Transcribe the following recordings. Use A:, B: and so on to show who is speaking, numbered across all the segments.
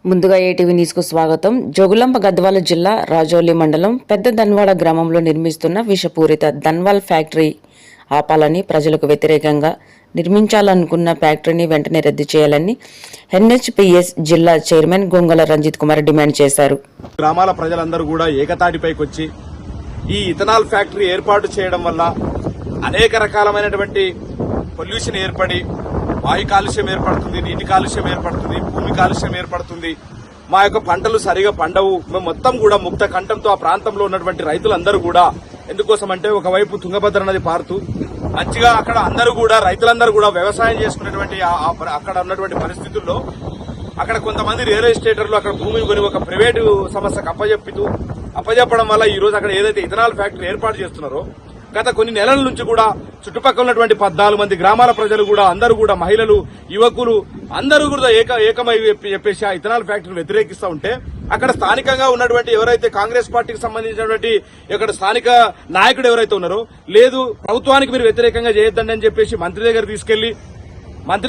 A: ముందుగా ATV news కు స్వాగతం. జోగులాంబ గద్వాల జిల్లా రాజోలి మండలం పెద్ద దన్వాడ గ్రామంలో నిర్మిస్తున్న విషపూరిత దన్వాల్ ఫ్యాక్టరీ ఆపాలని, ప్రజలకు వ్యతిరేకంగా నిర్మించాలనుకున్న ఫ్యాక్టరీని వెంటనే రద్దు చేయాలని ఎన్హెచ్పిఎస్ జిల్లా చైర్మన్ గొంగళ రంజిత్ కుమార్ డిమాండ్ చేశారు.
B: గ్రామాల ప్రజలందరూ కూడా ఏకతాటిపైకి వచ్చి ఈ ఇథనాల్ ఫ్యాక్టరీ ఏర్పాటు చేయడం వల్ల అనేక రకాలమైనటువంటి పొల్యూషన్ ఏర్పడి వాయు కాలుష్యం ఏర్పడుతుంది, నీటి కాలుష్యం ఏర్పడుతుంది, భూమి కాలుష్యం ఏర్పడుతుంది. మా యొక్క పంటలు సరిగా పండవు. మేము మొత్తం కూడా ముక్త కంఠంతో ఆ ప్రాంతంలో ఉన్నటువంటి రైతులందరూ కూడా ఎందుకోసమంటే ఒకవైపు తుంగభద్ర నది పారుతూ మంచిగా అక్కడ అందరూ కూడా రైతులందరూ కూడా వ్యవసాయం చేసుకునేటువంటి అక్కడ ఉన్నటువంటి పరిస్థితుల్లో అక్కడ కొంతమంది రియల్ ఎస్టేటర్లు అక్కడ భూమిని కొని ఒక ప్రైవేటు సంస్థకు అప్పజెప్పడం వల్ల ఈ రోజు అక్కడ ఏదైతే ఇథనాల్ ఫ్యాక్టరీ ఏర్పాటు చేస్తున్నారో గత కొన్ని నెలల నుంచి కూడా చుట్టుపక్కల ఉన్నటువంటి 14 మంది గ్రామాల ప్రజలు కూడా అందరూ కూడా మహిళలు, యువకులు అందరూ కూడా ఏకమై చెప్పేసి ఆ ఇథనాల్ ఫ్యాక్టరీని వ్యతిరేకిస్తూ ఉంటే అక్కడ స్థానికంగా ఉన్నటువంటి ఎవరైతే కాంగ్రెస్ పార్టీకి సంబంధించినటువంటి ఇక్కడ స్థానిక నాయకుడు ఎవరైతే ఉన్నారో లేదు ప్రభుత్వానికి మీరు వ్యతిరేకంగా చేయొద్దండి అని చెప్పేసి మంత్రి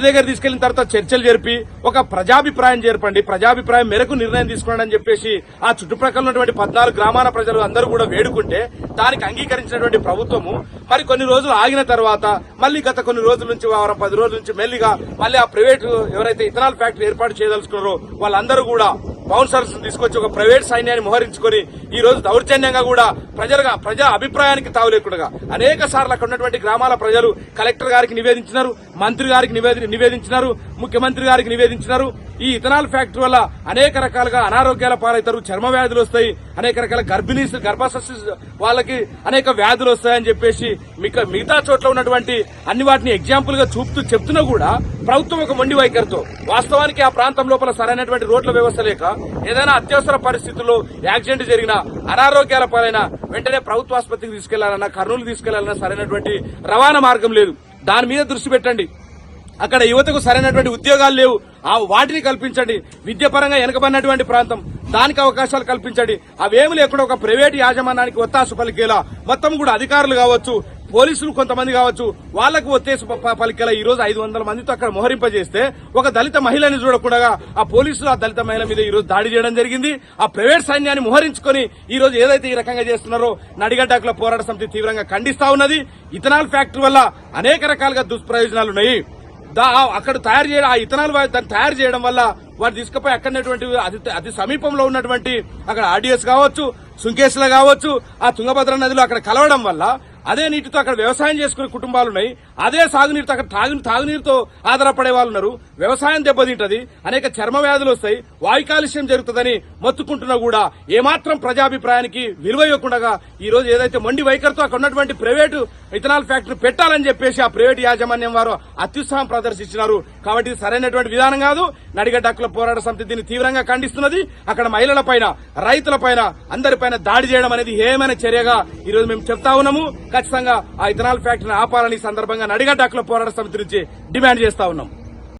B: దగ్గర తీసుకెళ్లిన తర్వాత చర్చలు జరిపి ఒక ప్రజాభిప్రాయం జరపండి, ప్రజాభిప్రాయం మేరకు నిర్ణయం తీసుకోండి అని చెప్పేసి ఆ చుట్టుప్రక్కల ఉన్నటువంటి 14 గ్రామాల ప్రజలు అందరూ కూడా వేడుకుంటే దానికి అంగీకరించినటువంటి ప్రభుత్వము మరి కొన్ని రోజులు ఆగిన తర్వాత మళ్లీ గత కొన్ని రోజుల నుంచి 10 రోజుల నుంచి మెల్లిగా మళ్లీ ఆ ప్రైవేట్ ఎవరైతే ఇథనాల్ ఫ్యాక్టరీ ఏర్పాటు చేయదలుచుకున్నారో వాళ్ళందరూ కూడా బౌన్సర్స్ తీసుకొచ్చి ఒక ప్రైవేట్ సైన్యాన్ని మోహరించుకుని ఈ రోజు దౌర్జన్యంగా కూడా ప్రజా అభిప్రాయానికి తావు లేకుండా అనేక సార్లు అక్కడ ఉన్నటువంటి గ్రామాల ప్రజలు కలెక్టర్ గారికి నివేదించినారు, మంత్రి గారికి నివేదించినారు, ముఖ్యమంత్రి గారికి నివేదించినారు. ఈ ఇథనాల్ ఫ్యాక్టరీ వల్ల అనేక రకాలుగా అనారోగ్యాల పాలవుతారు, చర్మ వ్యాధులు వస్తాయి, అనేక రకాల గర్భసస్థి వాళ్ళకి అనేక వ్యాధులు వస్తాయని చెప్పేసి మిగతా చోట్ల ఉన్నటువంటి అన్ని వాటిని ఎగ్జాంపుల్ గా చూపుతూ చెప్తున్నా కూడా ప్రభుత్వం ఒక మొండి వైఖరితో వాస్తవానికి ఆ ప్రాంతం లోపల సరైనటువంటి రోడ్ల వ్యవస్థ లేక ఏదైనా అత్యవసర పరిస్థితుల్లో యాక్సిడెంట్ జరిగినా అనారోగ్యాల పాలైనా వెంటనే ప్రభుత్వ ఆసుపత్రికి తీసుకెళ్లాలన్నా కర్నూలు తీసుకెళ్లాలన్నా సరైనటువంటి రవాణా మార్గం లేదు. దాని మీద దృష్టి పెట్టండి. అక్కడ యువతకు సరైనటువంటి ఉద్యోగాలు లేవు, వాటిని కల్పించండి. విద్యాపరంగా వెనకబడినటువంటి ప్రాంతం, దానికి అవకాశాలు కల్పించండి. అవేమి లేకుండా ఒక ప్రైవేట్ యాజమాన్యానికి ఒత్తాసు పలికేలా మొత్తం కూడా అధికారులు కావచ్చు, పోలీసులు కొంతమంది కావచ్చు, వాళ్లకు ఒత్తేసి పలికేలా ఈ రోజు 500 మందితో అక్కడ మోహరింపజేస్తే ఒక దళిత మహిళని చూడకుండా ఆ పోలీసులు ఆ దళిత మహిళ మీద ఈ రోజు దాడి చేయడం జరిగింది. ఆ ప్రైవేట్ సైన్యాన్ని మోహరించుకొని ఈ రోజు ఏదైతే ఈ రకంగా చేస్తున్నారో నడిగడ్డకుల పోరాట సమితి తీవ్రంగా ఖండిస్తా ఉన్నది. ఇథనాల్ ఫ్యాక్టరీ వల్ల అనేక రకాలుగా దుష్ప్రయోజనాలున్నాయి. అక్కడ ఆ ఇథనాల్ దాన్ని తయారు చేయడం వల్ల వారు తీసుకుపోయి అక్కడటువంటి అతి సమీపంలో ఉన్నటువంటి అక్కడ ఆర్డీఎస్ కావచ్చు, సుంకేశ్ల కావచ్చు, ఆ తుంగభద్ర నదిలో అక్కడ కలవడం వల్ల అదే నీటితో అక్కడ వ్యవసాయం చేసుకునే కుటుంబాలున్నాయి. అదే సాగునీరుతో అక్కడ తాగునీరుతో ఆధారపడే వాళ్ళు ఉన్నారు. వ్యవసాయం దెబ్బతింటది, అనేక చర్మ వ్యాధులు వస్తాయి, వాయు కాలుష్యం జరుగుతుందని మొత్తుకుంటున్నా కూడా ఏమాత్రం ప్రజాభిప్రాయానికి విలువ ఇవ్వకుండా ఈ రోజు ఏదైతే మొండి వైఖరితో అక్కడ ఉన్నటువంటి ప్రైవేటు ఇథనాల్ ఫ్యాక్టరీ పెట్టాలని చెప్పేసి ఆ ప్రైవేట్ యాజమాన్యం వారు అత్యుత్సాహం ప్రదర్శించినారు. కాబట్టి ఇది సరైనటువంటి విధానం కాదు. నడిగడ్డ హక్కుల పోరాట సమితి దీన్ని తీవ్రంగా ఖండిస్తున్నది. అక్కడ మహిళల పైన, రైతుల పైన, అందరిపైన దాడి చేయడం అనేది ఏమైనా చర్యగా ఈ రోజు మేము చెప్తా ఉన్నాము. ఖచ్చితంగా ఆ ఇథనాల్ ఫ్యాక్టరీని ఆపాలని సందర్భంగా నడిగడ్డ హక్కుల పోరాట సమితి నుంచి డిమాండ్ చేస్తా ఉన్నాం.